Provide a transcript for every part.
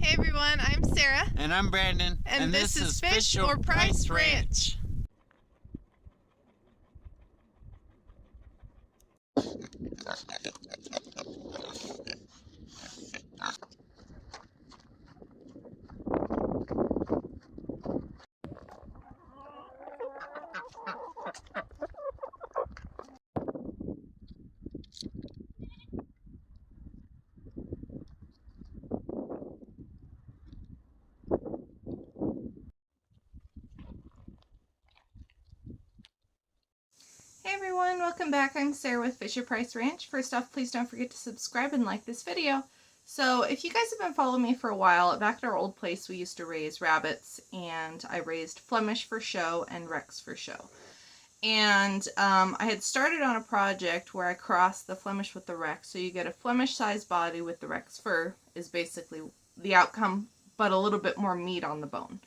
Hey everyone, I'm Sarah. And I'm Brandon. And this is Fish or Price Ranch. Hey everyone, welcome back. I'm Sarah with Fish or Price Ranch. First off, please don't forget to subscribe and like this video. So if you guys have been following me for a while, back at our old place we used to raise rabbits, and I raised Flemish for show and Rex for show. And I had started on a project where I crossed the Flemish with the Rex, so you get a Flemish sized body with the Rex fur is basically the outcome, but a little bit more meat on the bone.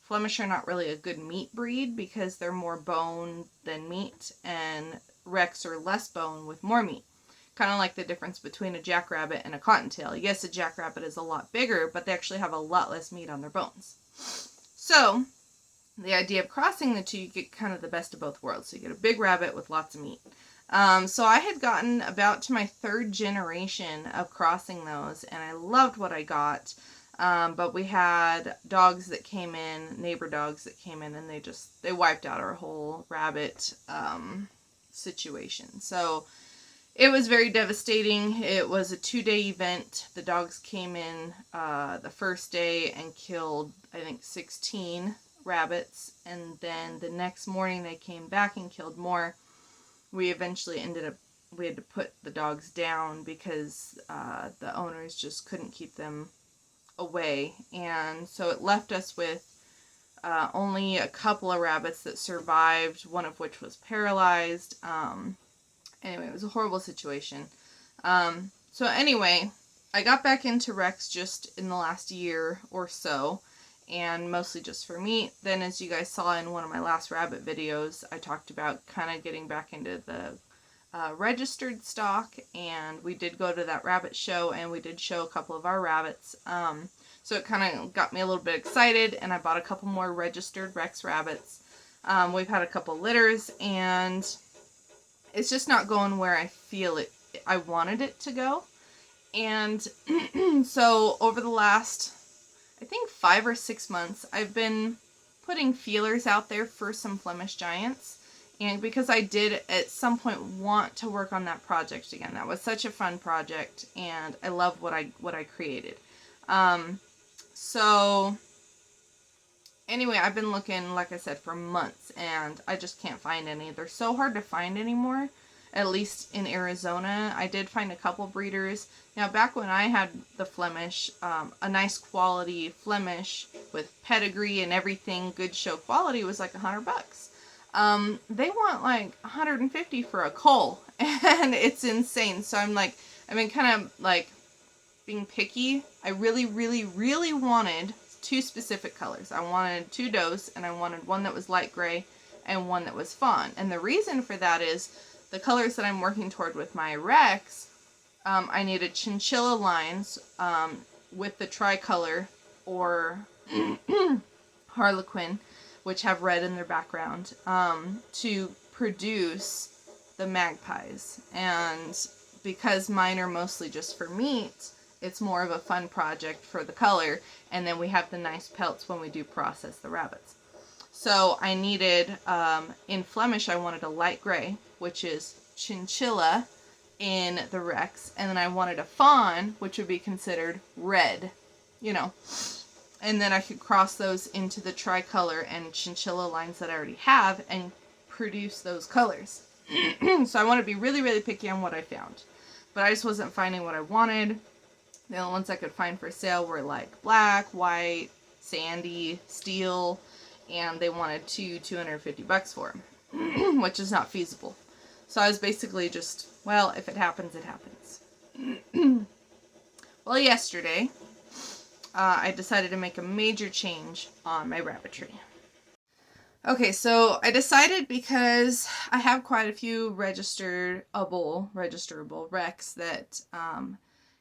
Flemish are not really a good meat breed because they're more bone than meat, and Rex are less bone with more meat. Kind of like the difference between a jackrabbit and a cottontail. Yes, a jackrabbit is a lot bigger, but they actually have a lot less meat on their bones. So, the idea of crossing the two, you get kind of the best of both worlds. So you get a big rabbit with lots of meat. So I had gotten about to my third generation of crossing those, and I loved what I got. But we had dogs that came in, neighbor dogs that came in, and they wiped out our whole rabbit situation. So it was very devastating. It was a 2-day event. The dogs came in the first day and killed, I think, 16 rabbits, and then the next morning they came back and killed more. We eventually we had to put the dogs down because the owners just couldn't keep them away, and so it left us with only a couple of rabbits that survived, one of which was paralyzed. Anyway, it was a horrible situation. So anyway, I got back into Rex just in the last year or so, and mostly just for meat. Then, as you guys saw in one of my last rabbit videos, I talked about kind of getting back into the registered stock, and we did go to that rabbit show, and we did show a couple of our rabbits. So it kind of got me a little bit excited, and I bought a couple more registered Rex rabbits. We've had a couple litters, and it's just not going where I feel I wanted it to go. And so over the last, I think, 5 or 6 months, I've been putting feelers out there for some Flemish Giants. And because I did at some point want to work on that project again. That was such a fun project, and I love what I created. So anyway, I've been looking, like I said, for months, and I just can't find any. They're so hard to find anymore, at least in Arizona. I did find a couple breeders. Now, back when I had the Flemish, a nice quality Flemish with pedigree and everything, good show quality, was like $100. They want like $150 for a cull, and it's insane. So I've been kind of like being picky. I really, really, really wanted 2 specific colors. I wanted 2 does, and I wanted one that was light gray and one that was fawn. And the reason for that is the colors that I'm working toward with my Rex, I needed chinchilla lines with the tricolor or harlequin, which have red in their background, to produce the magpies. And because mine are mostly just for meat, it's more of a fun project for the color, and then we have the nice pelts when we do process the rabbits. So I needed, in Flemish, I wanted a light gray, which is chinchilla in the Rex, and then I wanted a fawn, which would be considered red, and then I could cross those into the tricolor and chinchilla lines that I already have and produce those colors. So I want to be really, really picky on what I found, but I just wasn't finding what I wanted. The only ones I could find for sale were like black, white, sandy, steel, and they wanted $250 for them, which is not feasible. So I was basically just, well, if it happens, it happens. Well, yesterday, I decided to make a major change on my rabbitry. Okay, so I decided, because I have quite a few registerable Rex that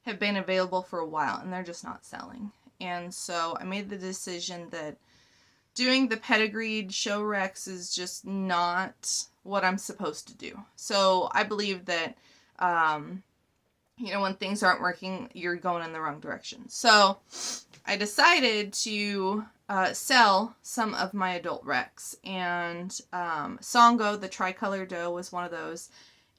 have been available for a while, and they're just not selling. And so I made the decision that doing the pedigreed show Rex is just not what I'm supposed to do. So I believe that, when things aren't working, you're going in the wrong direction. So I decided to sell some of my adult Rex. And Songo, the tricolor doe, was one of those.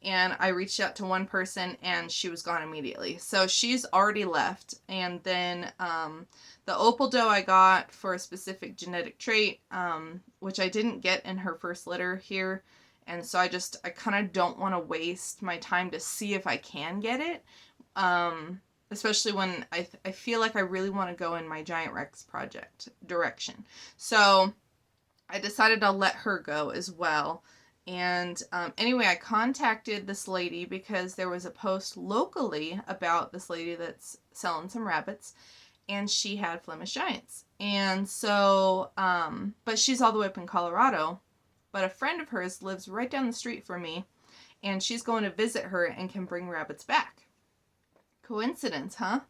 And I reached out to one person and she was gone immediately. So she's already left. And then the opal doe I got for a specific genetic trait, which I didn't get in her first litter here. And so I kind of don't want to waste my time to see if I can get it. Especially when I feel like I really want to go in my Giant Rex project direction. So I decided I'll let her go as well. And anyway, I contacted this lady because there was a post locally about this lady that's selling some rabbits, and she had Flemish Giants. And so, but she's all the way up in Colorado, but a friend of hers lives right down the street from me, and she's going to visit her and can bring rabbits back. Coincidence, huh?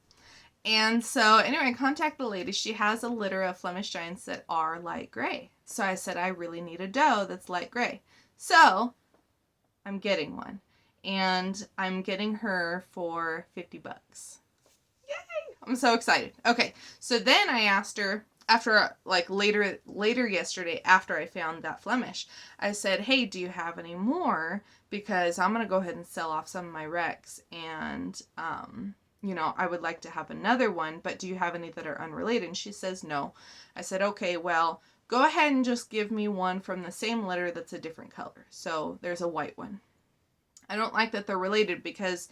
And so anyway, I contacted the lady. She has a litter of Flemish Giants that are light gray. So I said, I really need a doe that's light gray. So I'm getting one, and I'm getting her for $50. Yay! I'm so excited. Okay, so then I asked her after, like, later yesterday, after I found that Flemish, I said, hey, do you have any more? Because I'm going to go ahead and sell off some of my Rex, and, I would like to have another one, but do you have any that are unrelated? And she says no. I said, okay, well, go ahead and just give me one from the same litter that's a different color. So there's a white one. I don't like that they're related because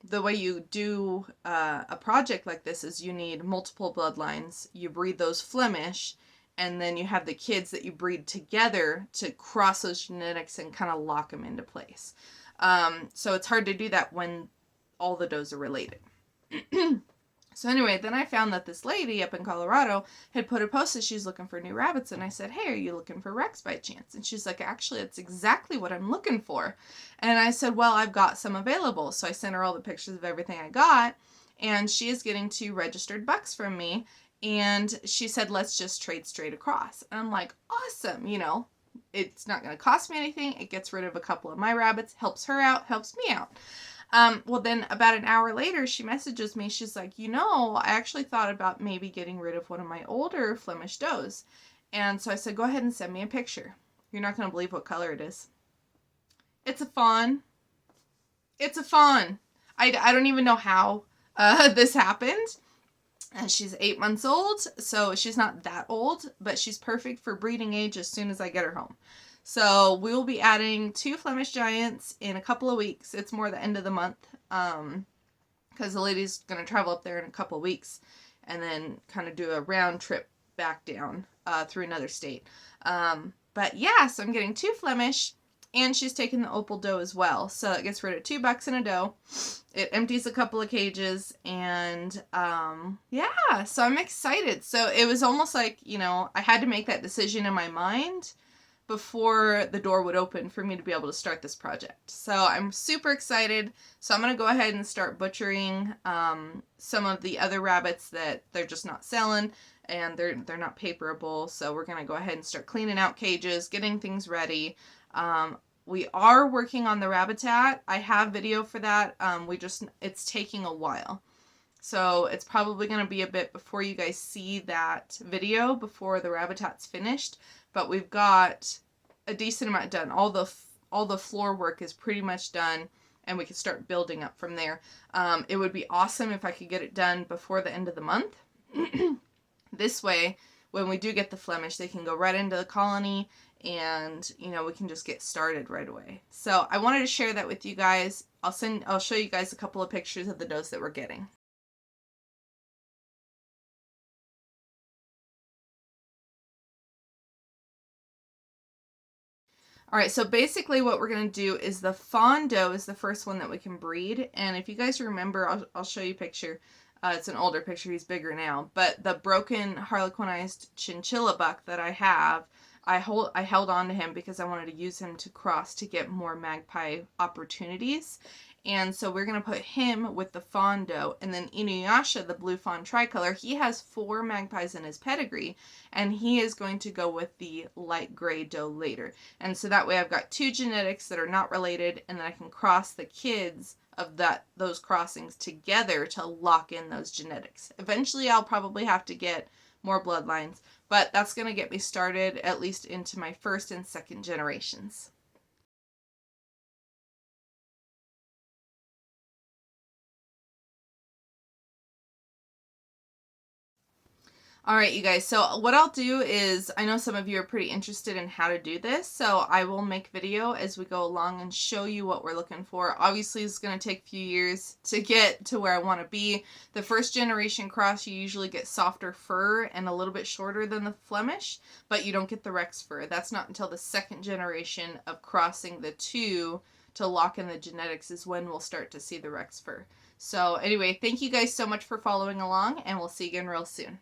the way you do a project like this is you need multiple bloodlines. You breed those Flemish, and then you have the kids that you breed together to cross those genetics and kind of lock them into place. So it's hard to do that when all the does are related. So anyway, then I found that this lady up in Colorado had put a post that she's looking for new rabbits, and I said, hey, are you looking for Rex by chance? And she's like, actually, that's exactly what I'm looking for. And I said, well, I've got some available. So I sent her all the pictures of everything I got, and she is getting 2 registered bucks from me, and she said, let's just trade straight across. And I'm like, awesome, it's not going to cost me anything. It gets rid of a couple of my rabbits, helps her out, helps me out. Well, then about an hour later, she messages me. She's like, I actually thought about maybe getting rid of one of my older Flemish does. And so I said, go ahead and send me a picture. You're not going to believe what color it is. It's a fawn. It's a fawn. I don't even know how this happened. And she's 8 months old, so she's not that old, but she's perfect for breeding age as soon as I get her home. So we will be adding 2 Flemish Giants in a couple of weeks. It's more the end of the month, because the lady's going to travel up there in a couple of weeks and then kind of do a round trip back down through another state. But yeah, so I'm getting 2 Flemish, and she's taking the opal doe as well. So it gets rid of $2 in a doe. It empties a couple of cages, and yeah, so I'm excited. So it was almost like, I had to make that decision in my mind before the door would open for me to be able to start this project. So I'm super excited. So I'm going to go ahead and start butchering some of the other rabbits that they're just not selling, and they're not paperable. So we're going to go ahead and start cleaning out cages, getting things ready. We are working on the rabbitat. I have video for that. It's taking a while. So it's probably going to be a bit before you guys see that video, before the rabbitat's finished. But we've got a decent amount done. All the floor work is pretty much done, and we can start building up from there. It would be awesome if I could get it done before the end of the month. This way, when we do get the Flemish, they can go right into the colony, and we can just get started right away. So I wanted to share that with you guys. I'll show you guys a couple of pictures of the does that we're getting. All right, so basically what we're going to do is the fawn doe is the first one that we can breed. And if you guys remember, I'll show you a picture. It's an older picture. He's bigger now. But the broken harlequinized chinchilla buck that I have, I held on to him because I wanted to use him to cross to get more magpie opportunities. And so we're going to put him with the fawn doe. And then Inuyasha, the blue fawn tricolor, he has 4 magpies in his pedigree, and he is going to go with the light gray doe later. And so that way I've got 2 genetics that are not related, and then I can cross the kids of those crossings together to lock in those genetics. Eventually I'll probably have to get more bloodlines, but that's going to get me started at least into my first and second generations. All right, you guys, so what I'll do is, I know some of you are pretty interested in how to do this, so I will make video as we go along and show you what we're looking for. Obviously, it's going to take a few years to get to where I want to be. The first generation cross, you usually get softer fur and a little bit shorter than the Flemish, but you don't get the Rex fur. That's not until the second generation of crossing the 2 to lock in the genetics is when we'll start to see the Rex fur. So anyway, thank you guys so much for following along, and we'll see you again real soon.